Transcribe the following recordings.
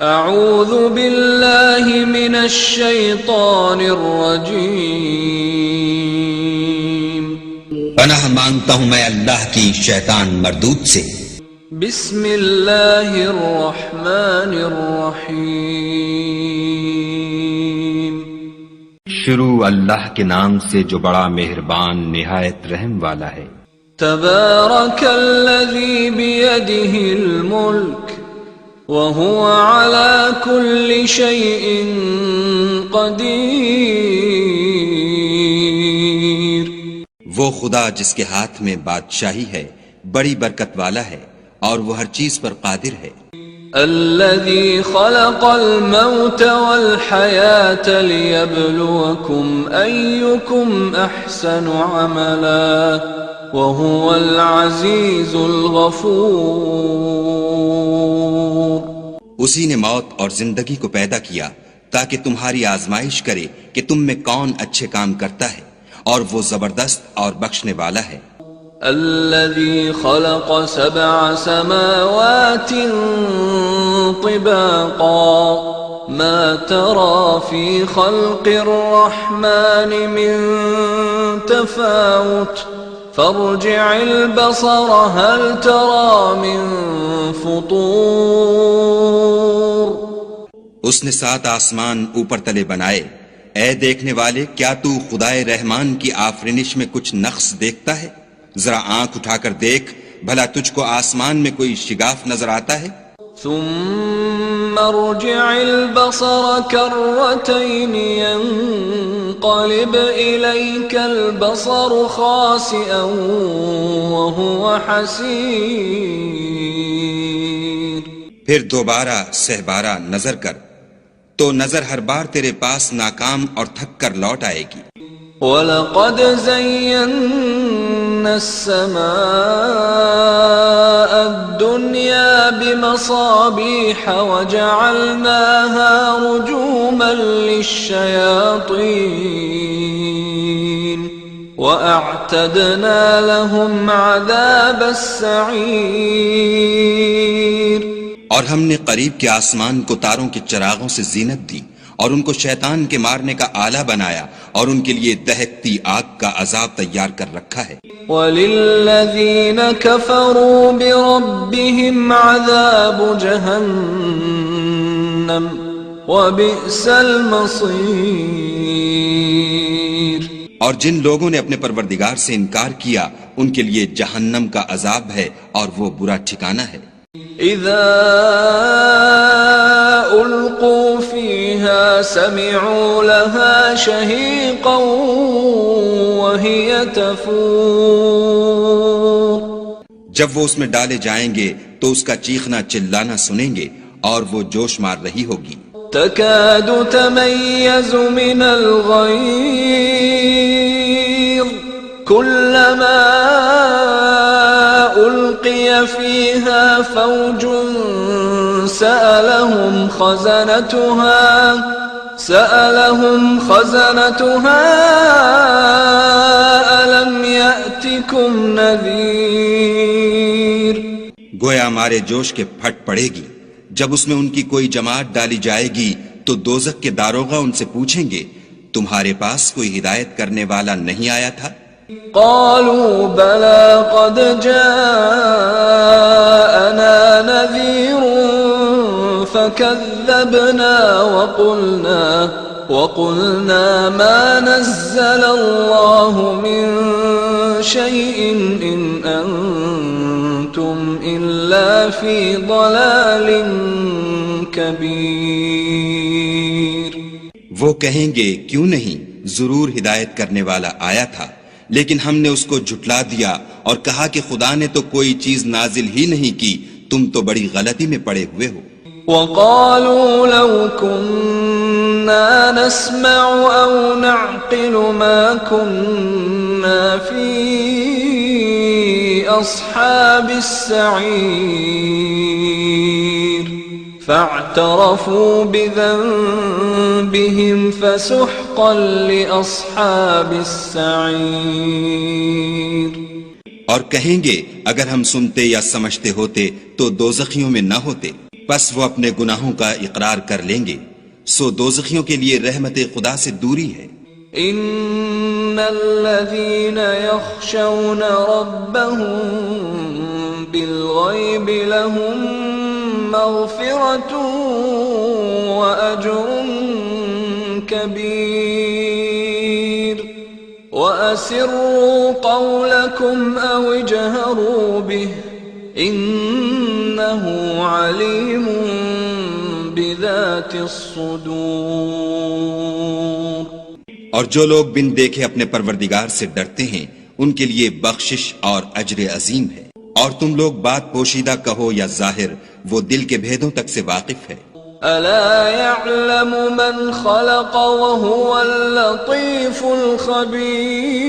اعوذ باللہ من الشیطان الرجیم، پناہ مانگتا ہوں میں اللہ کی شیطان مردود سے۔ بسم اللہ الرحمن الرحیم، شروع اللہ کے نام سے جو بڑا مہربان نہایت رحم والا ہے۔ تبارک الذی بیدہ الملک وهو على كل شيء قدیر، وہ خدا جس کے ہاتھ میں بادشاہی ہے بڑی برکت والا ہے اور وہ ہر چیز پر قادر ہے۔ الذي خلق الموت والحياة ليبلوكم أيكم أحسن عملا وهو العزيز الغفور، اسی نے موت اور زندگی کو پیدا کیا تاکہ تمہاری آزمائش کرے کہ تم میں کون اچھے کام کرتا ہے، اور وہ زبردست اور بخشنے والا ہے۔ الذي خلق 7 سماوات طباقا ما ترى في خلق الرحمن من تفاوت فارجع البصر هل ترى من فطور، اس نے 7 آسمان اوپر تلے بنائے، اے دیکھنے والے کیا تو خدائے رحمان کی آفرینش میں کچھ نقص دیکھتا ہے؟ ذرا آنکھ اٹھا کر دیکھ بھلا تجھ کو آسمان میں کوئی شگاف نظر آتا ہے؟ ثم ارجع البصر كرتين ينقلب إليك البصر خاسئا وهو حسير، پھر دوبارہ سہبارہ نظر کر تو نظر ہر بار تیرے پاس ناکام اور تھک کر لوٹ آئے گی۔ وَلَقَدْ زَيَّنَّا السَّمَاءَ الدُّنْيَا بِمَصَابِيحَ وَجَعَلْنَاهَا رُجُومًا لِلشَّيَاطِينِ وَأَعْتَدْنَا لَهُمْ عَذَابَ السَّعِيرِ، اور ہم نے قریب کے آسمان کو تاروں کے چراغوں سے زینت دی اور ان کو شیطان کے مارنے کا آلہ بنایا اور ان کے لیے دہکتی آگ کا عذاب تیار کر رکھا ہے۔ وَلِلَّذِينَ كَفَرُوا بِرَبِّهِمْ عَذَابُ جَهَنَّمَ وَبِئْسَ الْمَصِيرُ، اور جن لوگوں نے اپنے پروردگار سے انکار کیا ان کے لیے جہنم کا عذاب ہے اور وہ برا ٹھکانہ ہے۔ اذا القوا فيها سمعوا لها شهيقا وهي تفور، جب وہ اس میں ڈالے جائیں گے تو اس کا چیخنا چلانا سنیں گے اور وہ جوش مار رہی ہوگی۔ تكاد تميز من الغيظ كلما ألقي فيها فوج سألهم خزنتها ألم يأتكم نذير، گویا مارے جوش کے پھٹ پڑے گی جب اس میں ان کی کوئی جماعت ڈالی جائے گی تو دوزخ کے داروغہ ان سے پوچھیں گے تمہارے پاس کوئی ہدایت کرنے والا نہیں آیا تھا؟ قالوا بلى قد جاءنا نذير فكذبنا وقلنا ما نزل الله من شيء إن أنتم إلا في ضلال كبير، وہ کہیں گے کیوں نہیں، ضرور ہدایت کرنے والا آیا تھا، لیکن ہم نے اس کو جھٹلا دیا اور کہا کہ خدا نے تو کوئی چیز نازل ہی نہیں کی، تم تو بڑی غلطی میں پڑے ہوئے ہو۔ وَقَالُوا لَوْ كُنَّا نَسْمَعُ أَوْ نَعْقِلُ مَا كُنَّا فِي أَصْحَابِ السَّعِيرِ فَاعْتَرَفُوا بِذَنبِهِمْ فَسُحْقًا لِأَصْحَابِ السَّعِيرِ، اور کہیں گے اگر ہم سنتے یا سمجھتے ہوتے تو دوزخیوں میں نہ ہوتے، پس وہ اپنے گناہوں کا اقرار کر لیں گے، سو دوزخیوں کے لیے رحمت خدا سے دوری ہے۔ ان الذين يخشون ربهم بالغيب لهم مغفرة وأجر كبير وأسروا قولكم أو اجهروا به إنه عليم بذات الصدور۔ اور جو لوگ بن دیکھے اپنے پروردگار سے ڈرتے ہیں ان کے لیے بخشش اور اجر عظیم ہے، اور تم لوگ بات پوشیدہ کہو یا ظاہر، وہ دل کے بھیدوں تک سے واقف ہے۔ ألا يعلم من خلق وهو اللطيف الخبير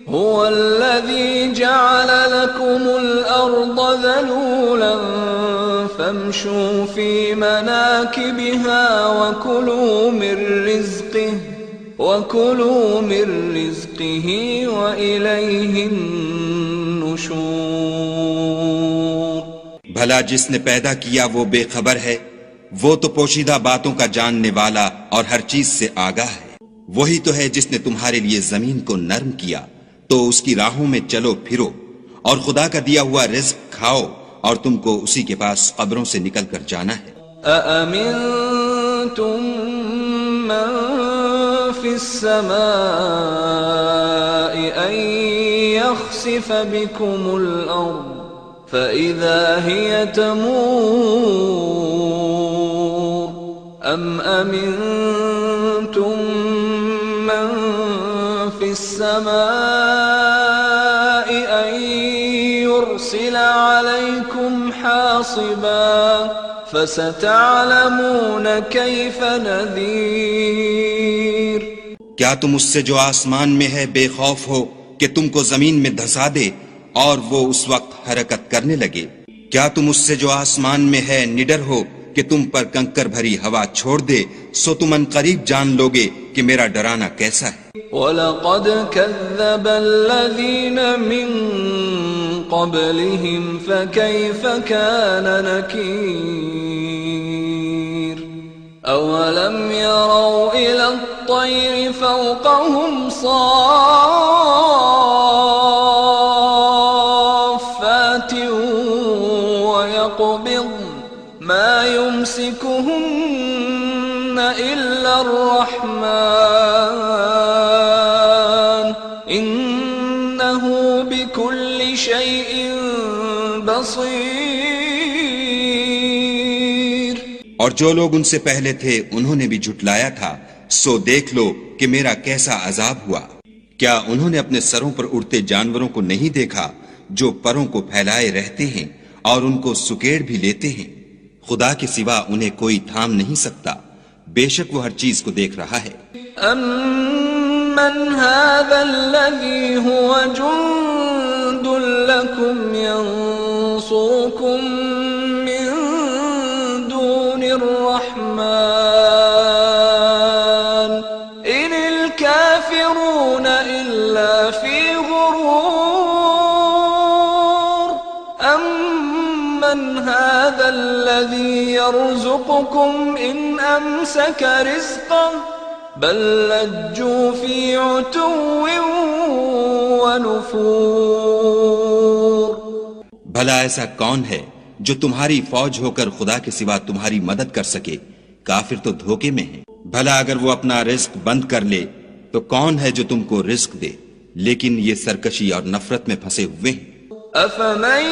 هو الذي جعل لكم الأرض ذلولا فامشوا في مناكبها وكلوا من رزقه وإليه النشور۔ بھلا جس نے پیدا کیا وہ بے خبر ہے، وہ تو پوشیدہ باتوں کا جاننے والا اور ہر چیز سے آگاہ ہے۔ وہی تو ہے جس نے تمہارے لیے زمین کو نرم کیا تو اس کی راہوں میں چلو پھرو، اور خدا کا دیا ہوا رزق کھاؤ، اور تم کو اسی کے پاس قبروں سے نکل کر جانا ہے۔ أأمنتم من في السماء أن يخسف بكم الأرض فإذا هي تمور أم أمنتم من في السماء أن يرسل عليكم حاصبا فستعلمون كيف نذير۔ کیا تم اس سے جو آسمان میں ہے بے خوف ہو کہ تم کو زمین میں دھسا دے اور وہ اس وقت حرکت کرنے لگے؟ کیا تم اس سے جو آسمان میں ہے نڈر ہو کہ تم پر کنکر بھری ہوا چھوڑ دے؟ سو تم ان قریب جان لوگے کہ میرا ڈرانا کیسا ہے۔ وَلَقَدْ كَذَّبَ الَّذِينَ مِن قَبْلِهِمْ فَكَيْفَ كَانَ نَكِيرِ أَوَلَمْ يَرَوْا إِلَى الطَّيْرِ فَوْقَهُمْ صَافَّاتٍ وَيَقْبِضْنَ مَا يُمْسِكُهُنَّ إِلَّا الرَّحْمَنُ إِنَّهُ بِكُلِّ شَيْءٍ بَصِيرٌ۔ اور جو لوگ ان سے پہلے تھے انہوں نے بھی جھٹلایا تھا، سو دیکھ لو کہ میرا کیسا عذاب ہوا۔ کیا انہوں نے اپنے سروں پر اڑتے جانوروں کو نہیں دیکھا جو پروں کو پھیلائے رہتے ہیں اور ان کو سکیڑ بھی لیتے ہیں؟ خدا کے سوا انہیں کوئی تھام نہیں سکتا، بے شک وہ ہر چیز کو دیکھ رہا ہے۔ أَمَّنْ هَذَا الَّذِي هُوَ جُنْدٌ لَكُمْ يَنْصُرُكُمْ مِنْ دُونِ الرَّحْمَنِ إِنِ الْكَافِرُونَ إِلَّا فِي غُرُورٍ أَمَّنْ هَذَا الَّذِي يَرْزُقُكُمْ إِنْ أَمْسَكَ رِزْقَهُ بل لجوا في عتو ونفور۔ بھلا ایسا کون ہے جو تمہاری فوج ہو کر خدا کے سوا تمہاری مدد کر سکے؟ کافر تو دھوکے میں ہیں۔ بھلا اگر وہ اپنا رزق بند کر لے تو کون ہے جو تم کو رزق دے؟ لیکن یہ سرکشی اور نفرت میں پھنسے ہوئے ہیں۔ أفمن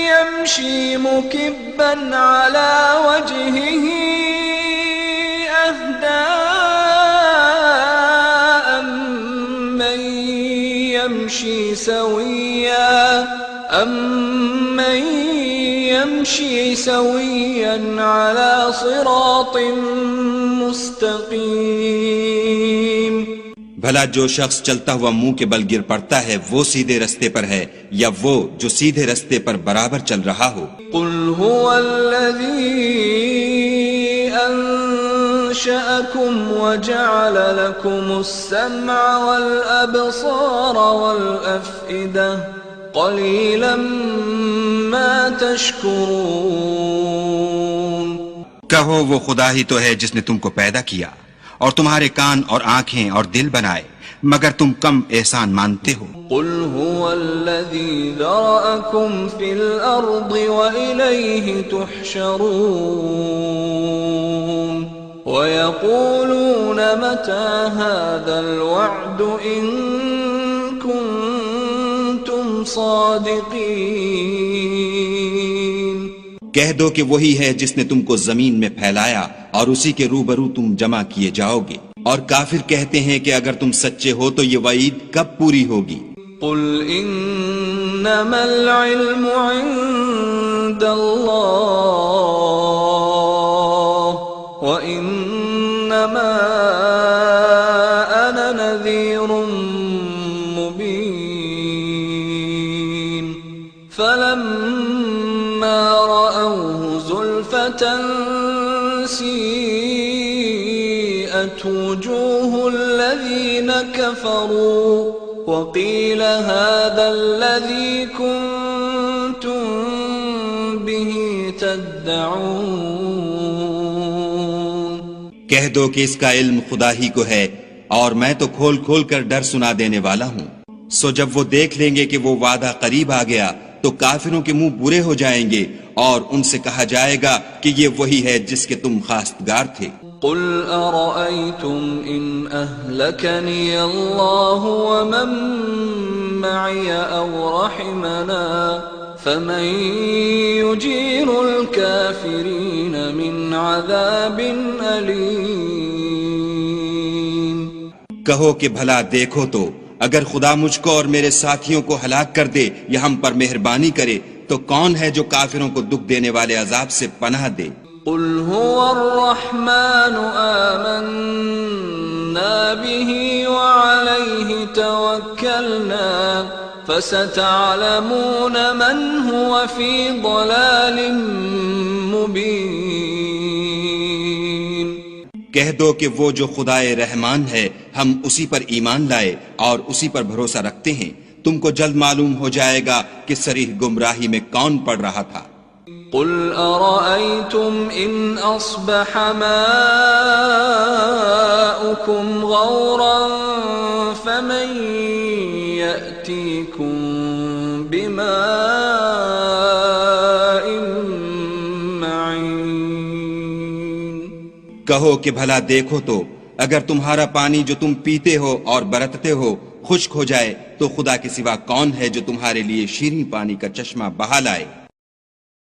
يمشي مكبا على وجهه أهدى أمن يمشي سويا على صراط مستقيم۔ بھلا جو شخص چلتا ہوا منہ کے بل گر پڑتا ہے وہ سیدھے رستے پر ہے یا وہ جو سیدھے رستے پر برابر چل رہا ہو؟ قل هو الذي أنشأكم وجعل لكم السمع والأبصار والأفئدة قليلا ما تشكرون. کہو وہ خدا ہی تو ہے جس نے تم کو پیدا کیا اور تمہارے کان اور آنکھیں اور دل بنائے، مگر تم کم احسان مانتے ہو. قل هو الذي ذرأكم في الأرض وإليه تحشرون. ويقولون متى هذا الوعد إن كنتم صادقين. کہہ دو کہ وہی ہے جس نے تم کو زمین میں پھیلایا اور اسی کے روبرو تم جمع کیے جاؤ گے. اور کافر کہتے ہیں کہ اگر تم سچے ہو تو یہ وعید کب پوری ہوگی؟ قل انما العلم عند اللہ وانما انا نذیر مبین. فلما رأوه زلفة سیئت وجوه الذین كفروا وقیل هذا الذی کنتم به تدعون. کہہ دو کہ اس کا علم خدا ہی کو ہے اور میں تو کھول کھول کر ڈر سنا دینے والا ہوں. سو جب وہ دیکھ لیں گے کہ وہ وعدہ قریب آ گیا تو کافروں کے منہ برے ہو جائیں گے اور ان سے کہا جائے گا کہ یہ وہی ہے جس کے تم خواستگار تھے. قل ارأيتم ان اهلكني الله ومن معي او رحمنا فمن يجير الكافرين من عذاب أليم. کہو کہ بھلا دیکھو تو اگر خدا مجھ کو اور میرے ساتھیوں کو ہلاک کر دے یا ہم پر مہربانی کرے تو کون ہے جو کافروں کو دکھ دینے والے عذاب سے پناہ دے؟ قل هو الرحمن آمنا به وعليه توكلنا فستعلمون من هو في ضلال مبين. کہہ دو کہ وہ جو خدائے رحمان ہے ہم اسی پر ایمان لائے اور اسی پر بھروسہ رکھتے ہیں، تم کو جلد معلوم ہو جائے گا کہ صریح گمراہی میں کون پڑ رہا تھا. قل أرأيتم إن أصبح ماؤكم غورا فمن يأتيكم بماء معين. کہو کہ بھلا دیکھو تو اگر تمہارا پانی جو تم پیتے ہو اور برتتے ہو خشک ہو جائے تو خدا کے سوا کون ہے جو تمہارے لیے شیریں پانی کا چشمہ بہا لائے؟